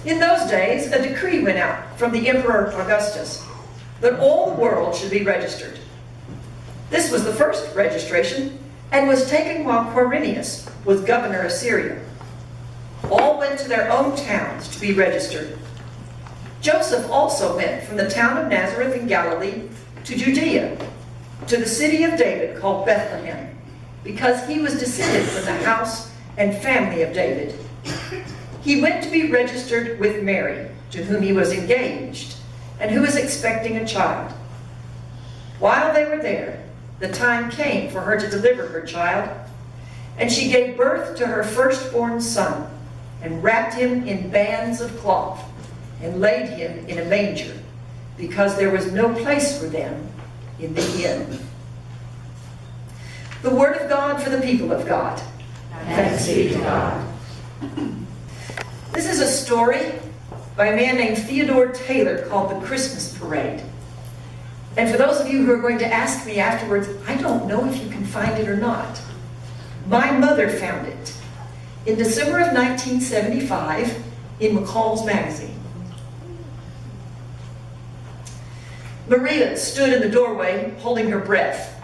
In those days, a decree went out from the Emperor Augustus that all the world should be registered. This was the first registration and was taken while Quirinius was governor of Syria. All went to their own towns to be registered. Joseph also went from the town of Nazareth in Galilee to Judea, to the city of David called Bethlehem, because he was descended from the house and family of David. He went to be registered with Mary, to whom he was engaged, and who was expecting a child. While they were there, the time came for her to deliver her child, and she gave birth to her firstborn son, and wrapped him in bands of cloth, and laid him in a manger, because there was no place for them in the inn. The word of God for the people of God. Thanks be to God. This is a story by a man named Theodore Taylor called The Christmas Parade. And for those of you who are going to ask me afterwards, I don't know if you can find it or not. My mother found it in December of 1975 in McCall's magazine. Maria stood in the doorway holding her breath,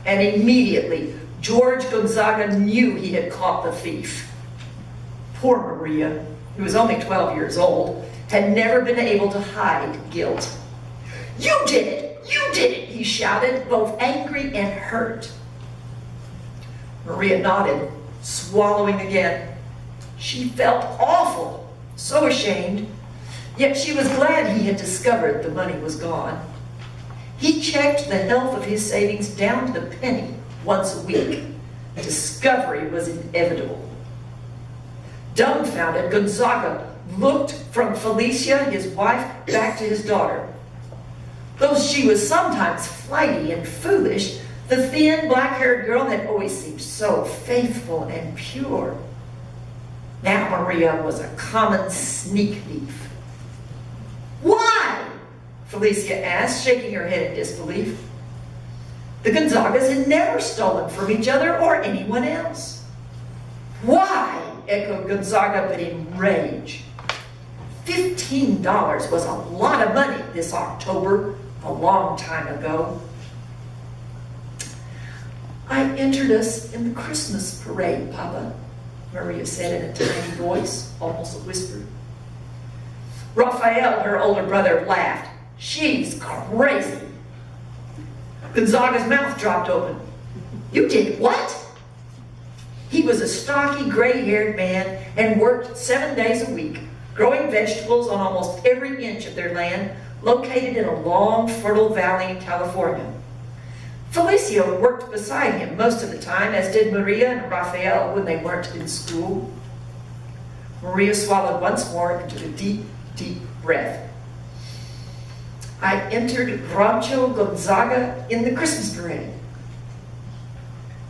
and immediately George Gonzaga knew he had caught the thief. Poor Maria, who was only 12 years old, had never been able to hide guilt. "You did it! You did it!" he shouted, both angry and hurt. Maria nodded, swallowing again. She felt awful, so ashamed, yet she was glad he had discovered the money was gone. He checked the health of his savings down to the penny once a week. Discovery was inevitable. Dumbfounded, Gonzaga looked from Felicia, his wife, back to his daughter. Though she was sometimes flighty and foolish, the thin, black-haired girl had always seemed so faithful and pure. Now Maria was a common sneak thief. "Why?" Felicia asked, shaking her head in disbelief. The Gonzagas had never stolen from each other or anyone else. "Why?" echoed Gonzaga, but in rage. $15 was a lot of money this October, a long time ago. "I entered us in the Christmas parade, Papa," Maria said in a tiny voice, almost a whisper. Raphael, her older brother, laughed. "She's crazy." Gonzaga's mouth dropped open. "You did what?" He was a stocky, gray-haired man and worked 7 days a week, growing vegetables on almost every inch of their land, located in a long, fertile valley in California. Felicia worked beside him most of the time, as did Maria and Raphael when they weren't in school. Maria swallowed once more and took a deep, deep breath. "I entered Rancho Gonzaga in the Christmas parade."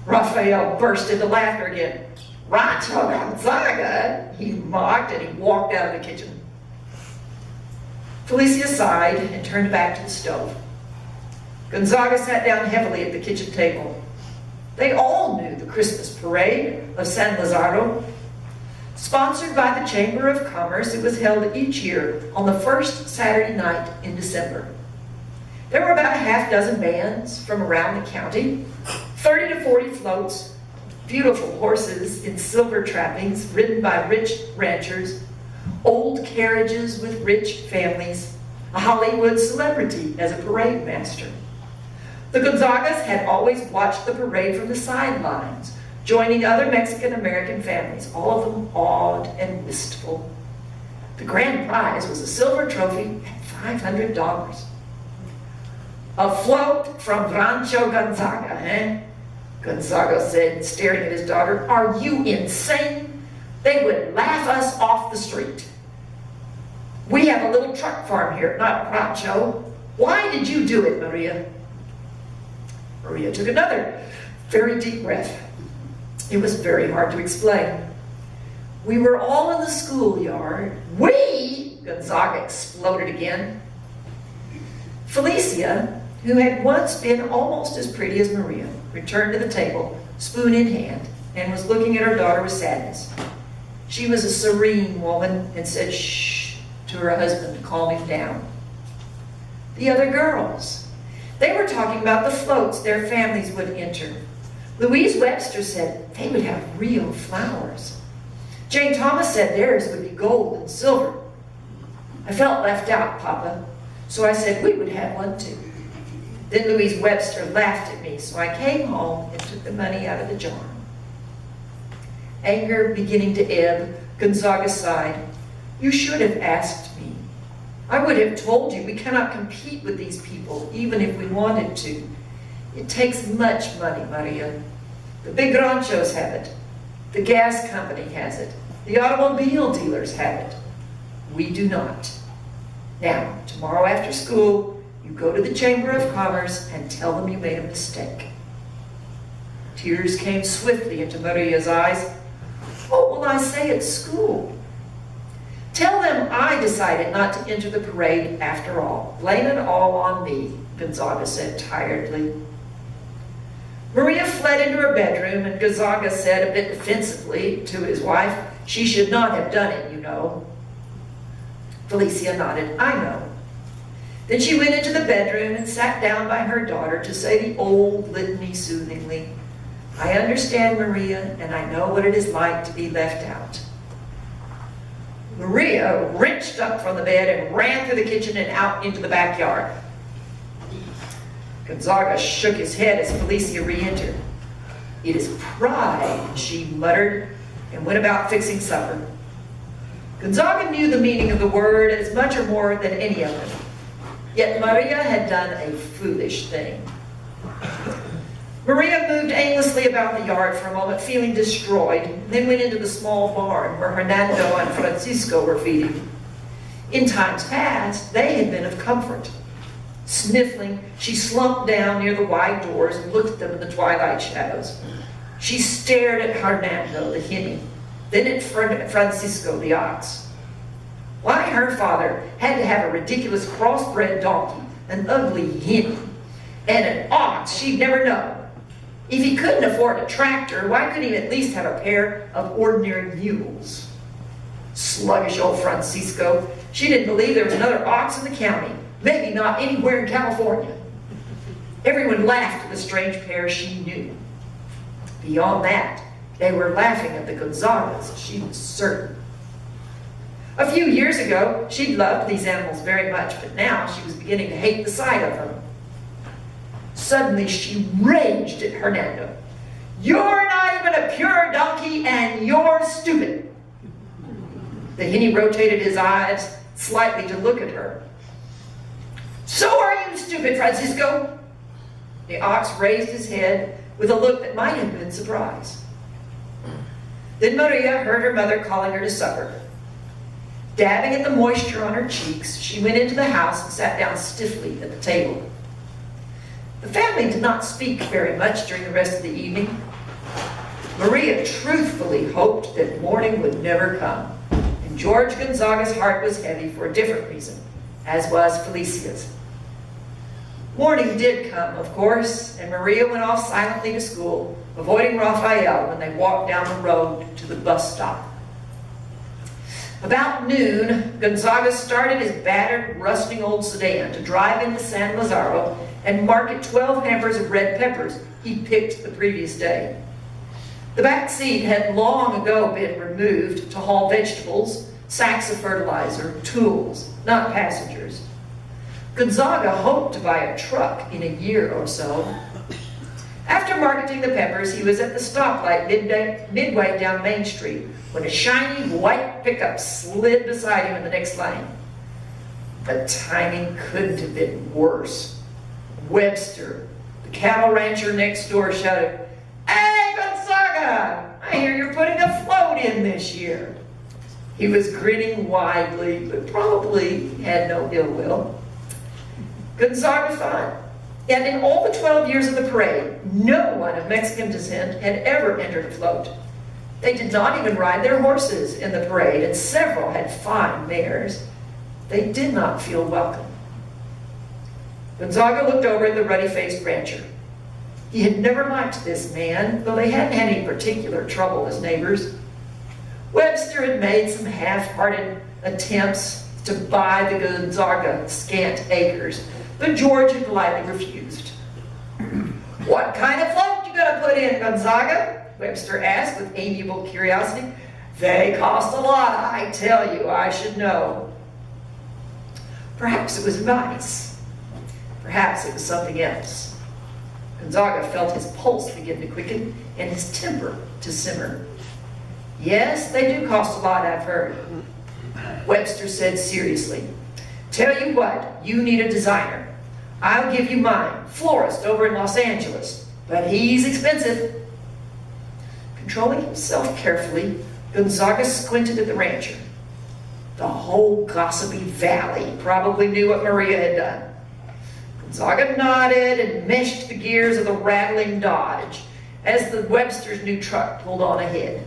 Raphael burst into laughter again. "Rancho Gonzaga?" he mocked, and he walked out of the kitchen. Felicia sighed and turned back to the stove. Gonzaga sat down heavily at the kitchen table. They all knew the Christmas parade of San Lazaro. Sponsored by the Chamber of Commerce, it was held each year on the first Saturday night in December. There were about a half dozen bands from around the county, 30 to 40 floats, beautiful horses in silver trappings ridden by rich ranchers, old carriages with rich families, a Hollywood celebrity as a parade master. The Gonzagas had always watched the parade from the sidelines, joining other Mexican-American families, all of them awed and wistful. The grand prize was a silver trophy at $500. "A float from Rancho Gonzaga, eh?" Gonzaga said, staring at his daughter. "Are you insane? They would laugh us off the street. We have a little truck farm here, not Rancho. Why did you do it, Maria?" Maria took another very deep breath. It was very hard to explain. "We were all in the schoolyard." "We?" Gonzaga exploded again. Felicia, who had once been almost as pretty as Maria, returned to the table, spoon in hand, and was looking at her daughter with sadness. She was a serene woman and said, "Shh. to her husband to calm him down. The other girls. They were talking about the floats their families would enter. Louise Webster said they would have real flowers. Jane Thomas said theirs would be gold and silver. I felt left out, Papa, so I said we would have one too. Then Louise Webster laughed at me, so I came home and took the money out of the jar. Anger beginning to ebb, Gonzaga sighed. You should have asked me. I would have told you we cannot compete with these people, even if we wanted to. It takes much money, Maria. The big ranchos have it. The gas company has it. The automobile dealers have it. We do not. Now, tomorrow after school, you go to the Chamber of Commerce and tell them you made a mistake. Tears came swiftly into Maria's eyes. What will I say at school? Tell them I decided not to enter the parade after all. Blame it all on me, Gonzaga said tiredly. Maria fled into her bedroom, and Gonzaga said a bit defensively to his wife, she should not have done it, you know. Felicia nodded, I know. Then she went into the bedroom and sat down by her daughter to say the old litany soothingly. I understand, Maria, and I know what it is like to be left out. Maria wrenched up from the bed and ran through the kitchen and out into the backyard. Gonzaga shook his head as Felicia re-entered. It is pride, she muttered, and went about fixing supper. Gonzaga knew the meaning of the word as much or more than any of them. Yet Maria had done a foolish thing. Maria moved aimlessly about the yard for a moment, feeling destroyed, then went into the small barn where Hernando and Francisco were feeding. In times past, they had been of comfort. Sniffling, she slumped down near the wide doors and looked at them in the twilight shadows. She stared at Hernando, the hinny, then at Francisco, the ox. Why her father had to have a ridiculous crossbred donkey, an ugly hinny, and an ox she'd never known. If he couldn't afford a tractor, why couldn't he at least have a pair of ordinary mules? Sluggish old Francisco. She didn't believe there was another ox in the county, maybe not anywhere in California. Everyone laughed at the strange pair she knew. Beyond that, they were laughing at the Gonzagas, she was certain. A few years ago, she'd loved these animals very much, but now she was beginning to hate the sight of them. Suddenly, she raged at Hernando. You're not even a pure donkey, and you're stupid. The hinny rotated his eyes slightly to look at her. So are you stupid, Francisco? The ox raised his head with a look that might have been surprise. Then Maria heard her mother calling her to supper. Dabbing at the moisture on her cheeks, she went into the house and sat down stiffly at the table. The family did not speak very much during the rest of the evening. Maria truthfully hoped that morning would never come, and George Gonzaga's heart was heavy for a different reason, as was Felicia's. Morning did come, of course, and Maria went off silently to school, avoiding Raphael when they walked down the road to the bus stop. About noon, Gonzaga started his battered, rusting old sedan to drive into San Lazaro and market 12 hampers of red peppers he picked the previous day. The back seat had long ago been removed to haul vegetables, sacks of fertilizer, tools, not passengers. Gonzaga hoped to buy a truck in a year or so. After marketing the peppers, he was at the stoplight midway down Main Street when a shiny white pickup slid beside him in the next lane. The timing couldn't have been worse. Webster, the cattle rancher next door, shouted, "Hey, Gonzaga! I hear you're putting a float in this year." He was grinning widely, but probably had no ill will. Gonzaga thought, and in all the 12 years of the parade, no one of Mexican descent had ever entered a float. They did not even ride their horses in the parade, and several had fine mares. They did not feel welcome. Gonzaga looked over at the ruddy-faced rancher. He had never liked this man, though they hadn't had any particular trouble as neighbors. Webster had made some half-hearted attempts to buy the Gonzaga scant acres, but George had politely refused. "What kind of float you gonna put in, Gonzaga?" Webster asked with amiable curiosity. "They cost a lot, I tell you, I should know." Perhaps it was advice. Perhaps it was something else. Gonzaga felt his pulse begin to quicken and his temper to simmer. "Yes, they do cost a lot, I've heard." Webster said seriously, "Tell you what, you need a designer. I'll give you mine, florist over in Los Angeles, but he's expensive." Controlling himself carefully, Gonzaga squinted at the rancher. The whole gossipy valley probably knew what Maria had done. Gonzaga nodded and meshed the gears of the rattling Dodge as the Webster's new truck pulled on ahead.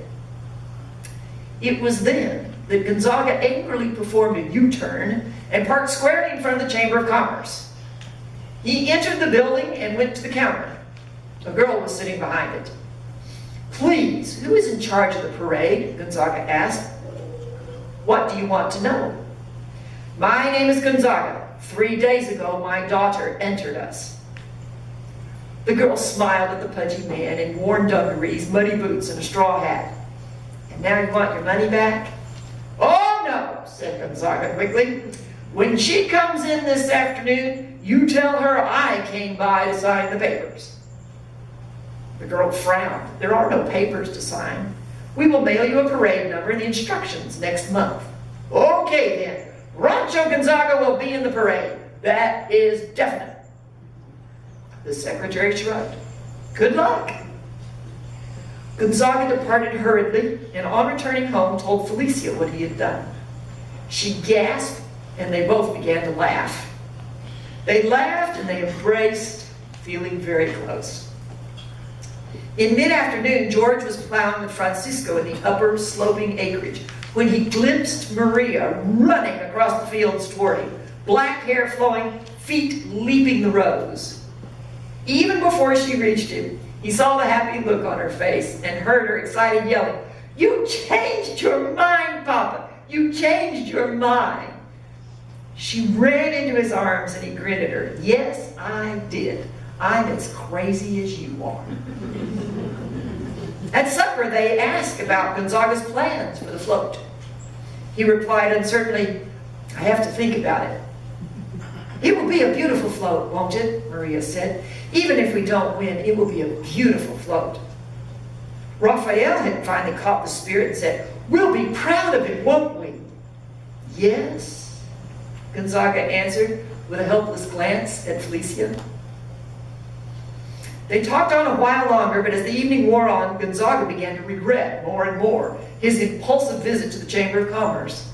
It was then that Gonzaga angrily performed a U-turn and parked squarely in front of the Chamber of Commerce. He entered the building and went to the counter. A girl was sitting behind it. "Please, who is in charge of the parade?" Gonzaga asked. "What do you want to know?" "My name is Gonzaga. 3 days ago, my daughter entered us." The girl smiled at the pudgy man in worn dungarees, muddy boots, and a straw hat. "And now you want your money back?" "Oh, no," said Gonzaga quickly. "When she comes in this afternoon, you tell her I came by to sign the papers." The girl frowned. "There are no papers to sign. We will mail you a parade number and the instructions next month." "Okay then, Rancho Gonzaga will be in the parade. That is definite." The secretary shrugged. "Good luck." Gonzaga departed hurriedly and on returning home told Felicia what he had done. She gasped and they both began to laugh. They laughed and they embraced, feeling very close. In mid-afternoon, George was plowing with Francisco in the upper sloping acreage when he glimpsed Maria running across the fields toward him, black hair flowing, feet leaping the rows. Even before she reached him, he saw the happy look on her face and heard her excited yelling, "You changed your mind, Papa! You changed your mind!" She ran into his arms and he grinned at her. "Yes, I did. I'm as crazy as you are." At supper, they asked about Gonzaga's plans for the float. He replied uncertainly, "I have to think about it." "It will be a beautiful float, won't it?" Maria said. "Even if we don't win, it will be a beautiful float." Raphael had finally caught the spirit and said, "We'll be proud of it, won't we?" "Yes," Gonzaga answered with a helpless glance at Felicia. They talked on a while longer, but as the evening wore on, Gonzaga began to regret more and more his impulsive visit to the Chamber of Commerce.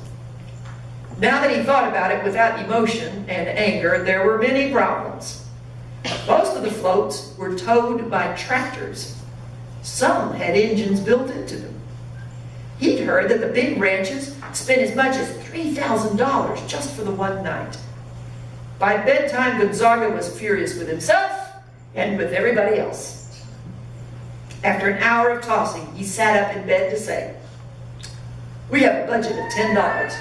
Now that he thought about it without emotion and anger, there were many problems. Most of the floats were towed by tractors. Some had engines built into them. He'd heard that the big ranches spent as much as $3,000 just for the one night. By bedtime, Gonzaga was furious with himself and with everybody else. After an hour of tossing, he sat up in bed to say, "We have a budget of $10.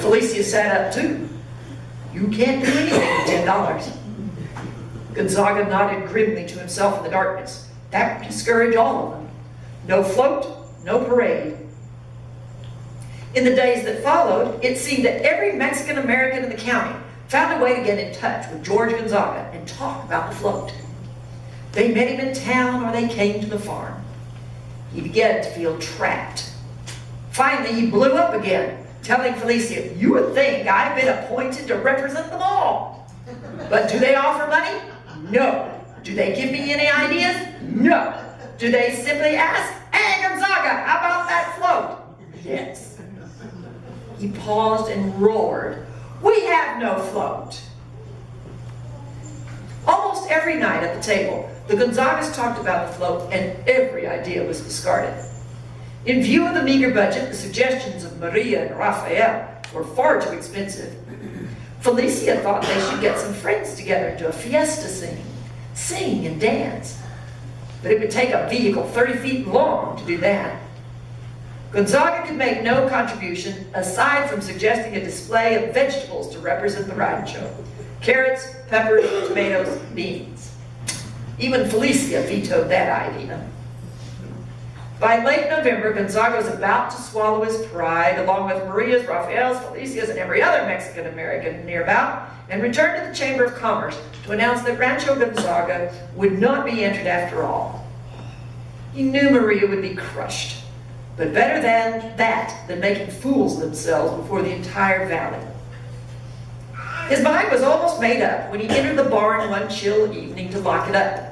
Felicia sat up too. "You can't do anything with $10. Gonzaga nodded grimly to himself in the darkness. That would discourage all of them. No float, no parade. In the days that followed, it seemed that every Mexican American in the county found a way to get in touch with George Gonzaga and talk about the float. They met him in town or they came to the farm. He began to feel trapped. Finally, he blew up again, telling Felicia, "You would think I've been appointed to represent them all. But do they offer money? No. Do they give me any ideas? No. Do they simply ask, 'Hey, Gonzaga, how about that float?' Yes." He paused and roared, "We have no float." Almost every night at the table, the Gonzagas talked about the float and every idea was discarded. In view of the meager budget, the suggestions of Maria and Raphael were far too expensive. Felicia thought they should get some friends together to a fiesta sing and dance. But it would take a vehicle 30 feet long to do that. Gonzaga could make no contribution aside from suggesting a display of vegetables to represent the rancho. Carrots, peppers, tomatoes, beans. Even Felicia vetoed that idea. By late November, Gonzaga was about to swallow his pride, along with Maria's, Rafael's, Felicia's, and every other Mexican-American near about, and returned to the Chamber of Commerce to announce that Rancho Gonzaga would not be entered after all. He knew Maria would be crushed, but better than making fools of themselves before the entire valley. His mind was almost made up when he entered the barn one chill evening to lock it up.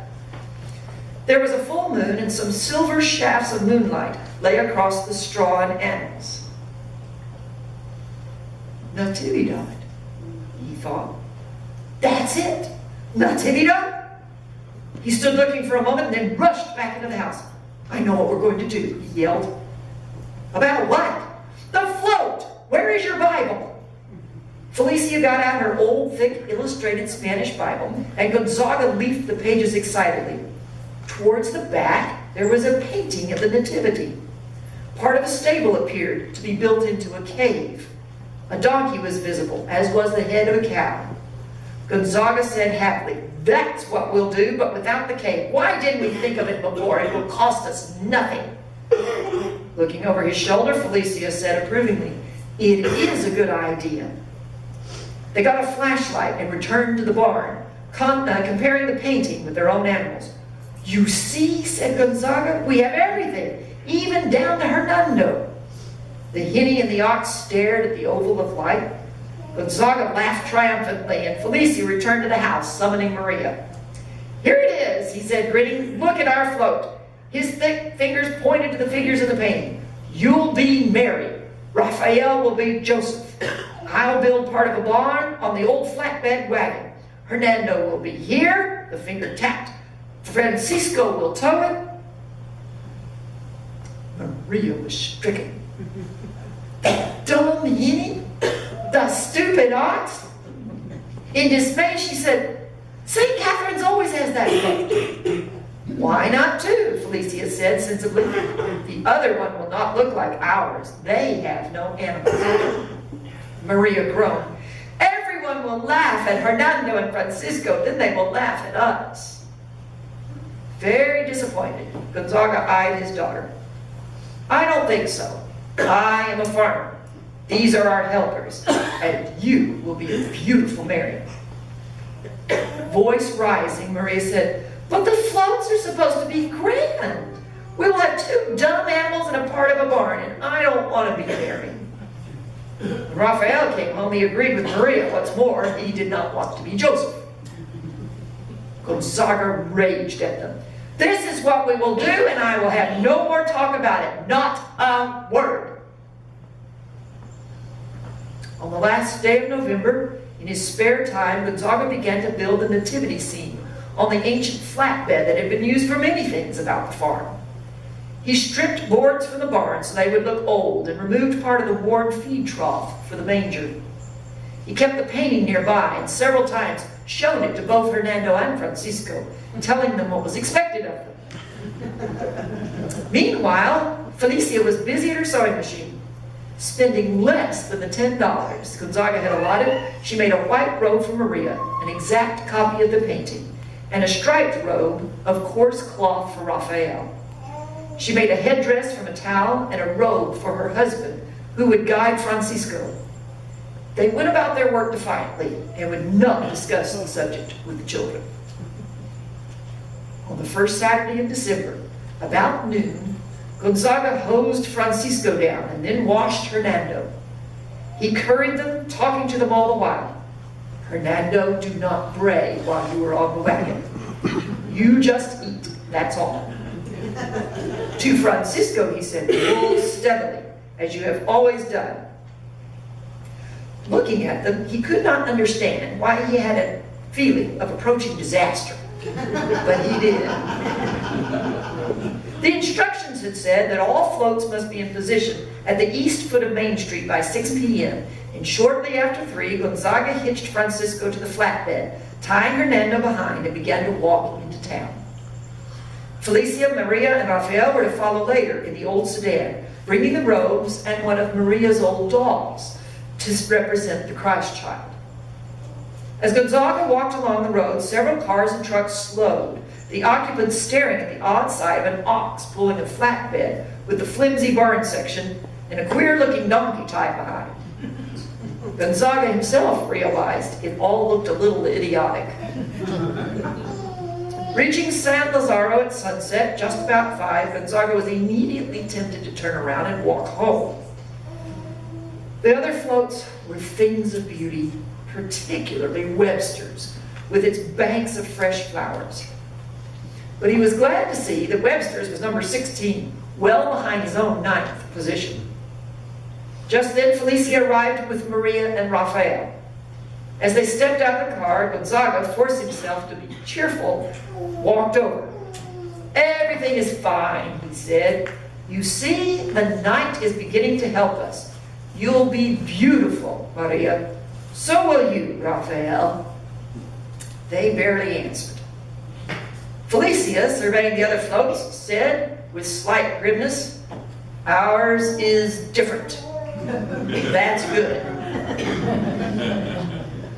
There was a full moon, and some silver shafts of moonlight lay across the straw and animals. Natividad, he thought. That's it! Natividad! He stood looking for a moment and then rushed back into the house. I know what we're going to do, he yelled. About what? The float! Where is your Bible? Felicia got out her old, thick, illustrated Spanish Bible, and Gonzaga leafed the pages excitedly. Towards the back, there was a painting of the Nativity. Part of a stable appeared to be built into a cave. A donkey was visible, as was the head of a cow. Gonzaga said happily, "That's what we'll do, but without the cave. Why didn't we think of it before? It will cost us nothing." Looking over his shoulder, Felicia said approvingly, "It is a good idea." They got a flashlight and returned to the barn, comparing the painting with their own animals. "You see," said Gonzaga, "we have everything, even down to Hernando." The hinny and the ox stared at the oval of light. Gonzaga laughed triumphantly, and Felicia returned to the house, summoning Maria. "Here it is," he said, grinning. "Look at our float." His thick fingers pointed to the figures in the painting. "You'll be Mary. Raphael will be Joseph. I'll build part of a barn on the old flatbed wagon. Hernando will be here," the finger tapped. "Francisco will tow it." Maria was stricken. That dumb hinny? The stupid ox? In dismay, she said, "St. Catherine's always has that float." "Why not two?" Felicia said sensibly. "The other one will not look like ours. They have no animals." Maria groaned. "Everyone will laugh at Hernando and Francisco, then they will laugh at us." Very disappointed, Gonzaga eyed his daughter. "I don't think so. I am a farmer. These are our helpers, and you will be a beautiful Mary." Voice rising, Maria said, "But the floats are supposed to be grand. We'll have two dumb animals and a part of a barn, and I don't want to be Mary." When Raphael came home, he agreed with Maria. What's more, he did not want to be Joseph. Gonzaga raged at them. "This is what we will do, and I will have no more talk about it. Not a word." On the last day of November, in his spare time, Gonzaga began to build the nativity scene on the ancient flatbed that had been used for many things about the farm. He stripped boards from the barn so they would look old and removed part of the worn feed trough for the manger. He kept the painting nearby and several times showed it to both Hernando and Francisco, telling them what was expected of them. Meanwhile, Felicia was busy at her sewing machine. Spending less than the $10 Gonzaga had allotted, she made a white robe for Maria, an exact copy of the painting, and a striped robe of coarse cloth for Raphael. She made a headdress from a towel and a robe for her husband, who would guide Francisco. They went about their work defiantly and would not discuss the subject with the children. On the first Saturday in December, about noon, Gonzaga hosed Francisco down and then washed Hernando. He curried them, talking to them all the while. "Hernando, do not bray while you are on the wagon. You just eat, that's all." To Francisco, he said, "Roll steadily, as you have always done." Looking at them, he could not understand why he had a feeling of approaching disaster, but he did. The instructions had said that all floats must be in position at the east foot of Main Street by 6 p.m., and shortly after 3, Gonzaga hitched Francisco to the flatbed, tying Hernando behind, and began to walk into town. Felicia, Maria, and Raphael were to follow later in the old sedan, bringing the robes and one of Maria's old dolls to represent the Christ child. As Gonzaga walked along the road, several cars and trucks slowed, the occupants staring at the odd sight of an ox pulling a flatbed with the flimsy barn section and a queer-looking donkey tied behind. Gonzaga himself realized it all looked a little idiotic. Reaching San Lazaro at sunset, just about 5, Gonzaga was immediately tempted to turn around and walk home. The other floats were things of beauty, particularly Webster's, with its banks of fresh flowers. But he was glad to see that Webster's was number 16, well behind his own 9th position. Just then, Felicia arrived with Maria and Raphael. As they stepped out of the car, Gonzaga forced himself to be cheerful, walked over. "Everything is fine," he said. "You see, the night is beginning to help us. You'll be beautiful, Maria. So will you, Raphael." They barely answered. Felicia, surveying the other floats, said with slight grimness, "Ours is different." "That's good."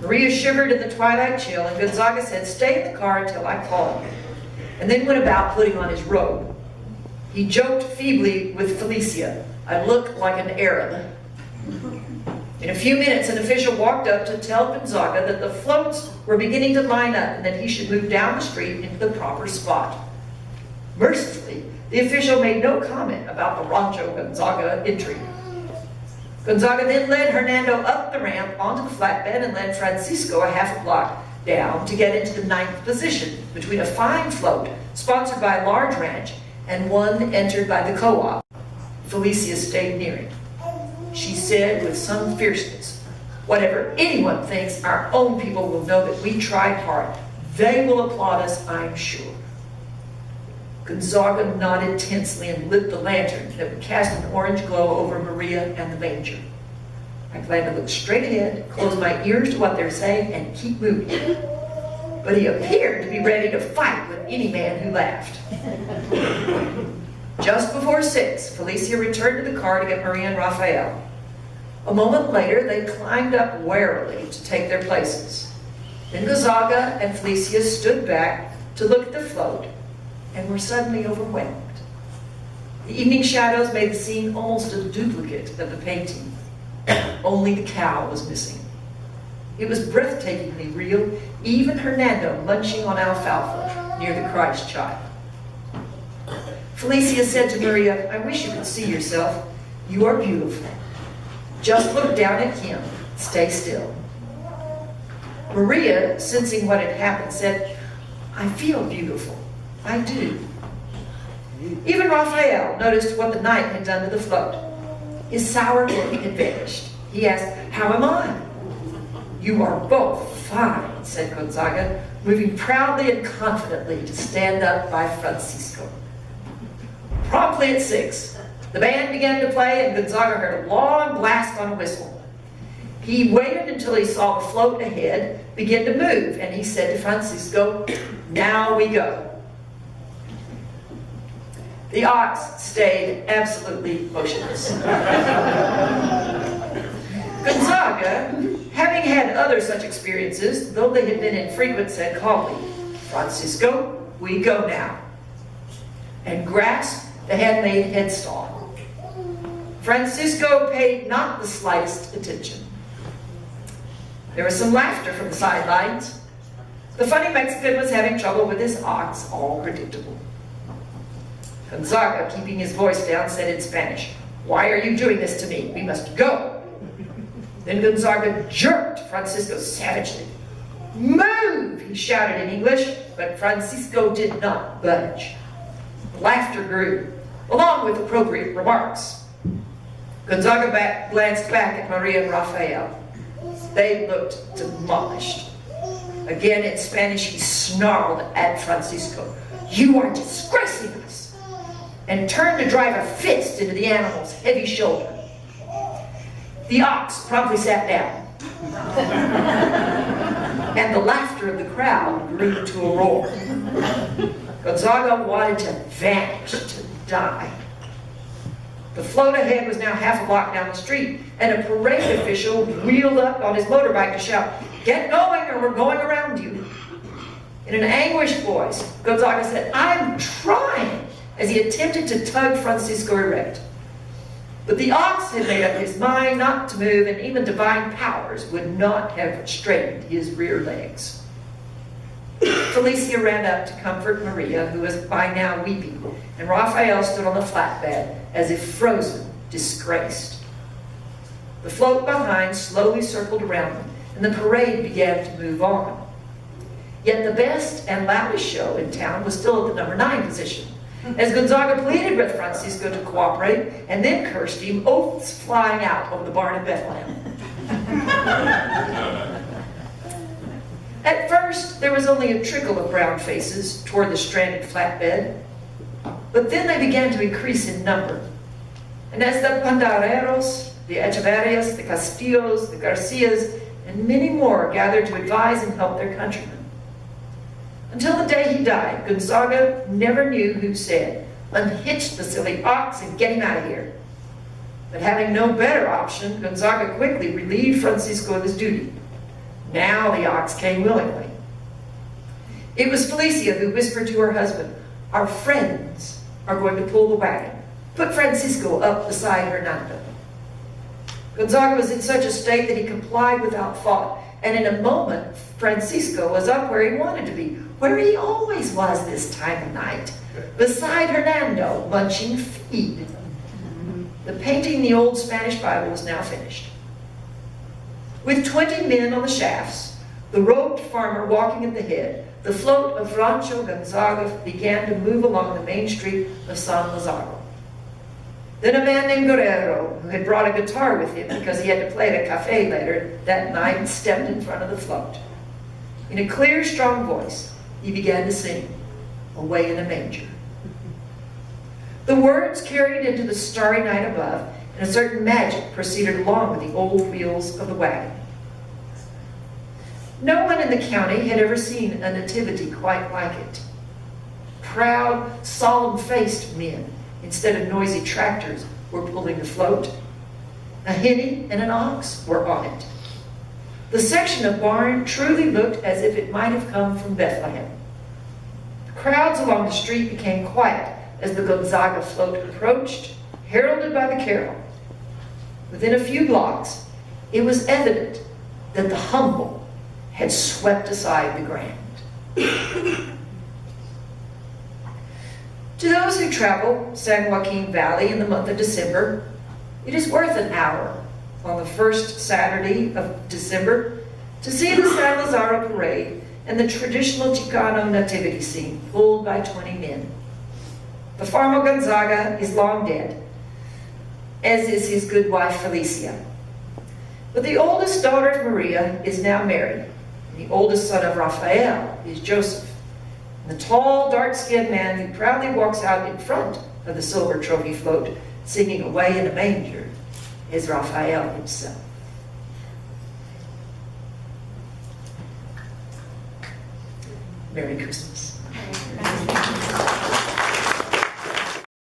Maria shivered in the twilight chill, and Gonzaga said, "Stay in the car until I call you," and then went about putting on his robe. He joked feebly with Felicia, "I look like an Arab." In a few minutes, an official walked up to tell Gonzaga that the floats were beginning to line up and that he should move down the street into the proper spot. Mercifully, the official made no comment about the Rancho Gonzaga entry. Gonzaga then led Hernando up the ramp onto the flatbed and led Francisco a half a block down to get into the 9th position between a fine float sponsored by a large ranch and one entered by the co-op. Felicia stayed near him. She said with some fierceness, "Whatever anyone thinks, our own people will know that we tried hard. They will applaud us, I'm sure." Gonzaga nodded tensely and lit the lantern that would cast an orange glow over Maria and the manger. "I plan to look straight ahead, close my ears to what they're saying, and keep moving." But he appeared to be ready to fight with any man who laughed. Just before 6, Felicia returned to the car to get Maria and Raphael. A moment later, they climbed up warily to take their places. Then Gonzaga and Felicia stood back to look at the float and were suddenly overwhelmed. The evening shadows made the scene almost a duplicate of the painting. Only the cow was missing. It was breathtakingly real, even Hernando munching on alfalfa near the Christ child. Felicia said to Maria, "I wish you could see yourself. You are beautiful. Just look down at him. Stay still." Maria, sensing what had happened, said, "I feel beautiful. I do." Even Raphael noticed what the night had done to the float. His sour look had vanished. He asked, "How am I?" "You are both fine," said Gonzaga, moving proudly and confidently to stand up by Francisco. Promptly at 6, the band began to play and Gonzaga heard a long blast on a whistle. He waited until he saw the float ahead begin to move, and he said to Francisco, "Now we go." The ox stayed absolutely motionless. Gonzaga, having had other such experiences, though they had been infrequent, said calmly, "Francisco, we go now," and grasped the handmade headstall. Francisco paid not the slightest attention. There was some laughter from the sidelines. The funny Mexican was having trouble with his ox, all predictable. Gonzaga, keeping his voice down, said in Spanish, "Why are you doing this to me? We must go." Then Gonzaga jerked Francisco savagely. "Move!" he shouted in English, but Francisco did not budge. Laughter grew, along with appropriate remarks. Gonzaga glanced back at Maria and Raphael. They looked demolished. Again in Spanish, he snarled at Francisco, "You are disgracing us," and turned to drive a fist into the animal's heavy shoulder. The ox promptly sat down, and the laughter of the crowd grew to a roar. Gonzaga wanted to vanish, to die. The float ahead was now half a block down the street, and a parade official wheeled up on his motorbike to shout, "Get going or we're going around you." In an anguished voice, Gonzaga said, "I'm trying," as he attempted to tug Francisco erect. But the ox had made up his mind not to move, and even divine powers would not have straightened his rear legs. Felicia ran up to comfort Maria, who was by now weeping, and Raphael stood on the flatbed as if frozen, disgraced. The float behind slowly circled around them, and the parade began to move on. Yet the best and loudest show in town was still at the number 9 position, as Gonzaga pleaded with Francisco to cooperate, and then cursed him, oaths flying out of the barn in Bethlehem. At first, there was only a trickle of brown faces toward the stranded flatbed, but then they began to increase in number. And as the Pandareros, the Echeverias, the Castillos, the Garcias, and many more gathered to advise and help their countrymen. Until the day he died, Gonzaga never knew who said, "Unhitch the silly ox and get him out of here." But having no better option, Gonzaga quickly relieved Francisco of his duty. Now the ox came willingly. It was Felicia who whispered to her husband, "Our friends are going to pull the wagon. Put Francisco up beside Hernando." Gonzaga was in such a state that he complied without thought, and in a moment, Francisco was up where he wanted to be, where he always was this time of night, beside Hernando, munching feed. The painting the old Spanish Bible was now finished. With 20 men on the shafts, the robed farmer walking at the head, the float of Rancho Gonzaga began to move along the main street of San Lazaro. Then a man named Guerrero, who had brought a guitar with him because he had to play at a cafe later that night, stepped in front of the float. In a clear, strong voice, he began to sing, "Away in a Manger." The words carried into the starry night above, and a certain magic proceeded along with the old wheels of the wagon. No one in the county had ever seen a nativity quite like it. Proud, solemn-faced men, instead of noisy tractors, were pulling the float. A hinny and an ox were on it. The section of barn truly looked as if it might have come from Bethlehem. The crowds along the street became quiet as the Gonzaga float approached, heralded by the carol. Within a few blocks, it was evident that the humble had swept aside the grand. To those who travel San Joaquin Valley in the month of December, it is worth an hour on the first Saturday of December to see the San Lazaro parade and the traditional Chicano nativity scene pulled by 20 men. The farmer Gonzaga is long dead, as is his good wife Felicia. But the oldest daughter of Maria is now married, and the oldest son of Raphael is Joseph. And the tall, dark-skinned man who proudly walks out in front of the silver trophy float, singing "Away in a Manger," is Raphael himself. Merry Christmas.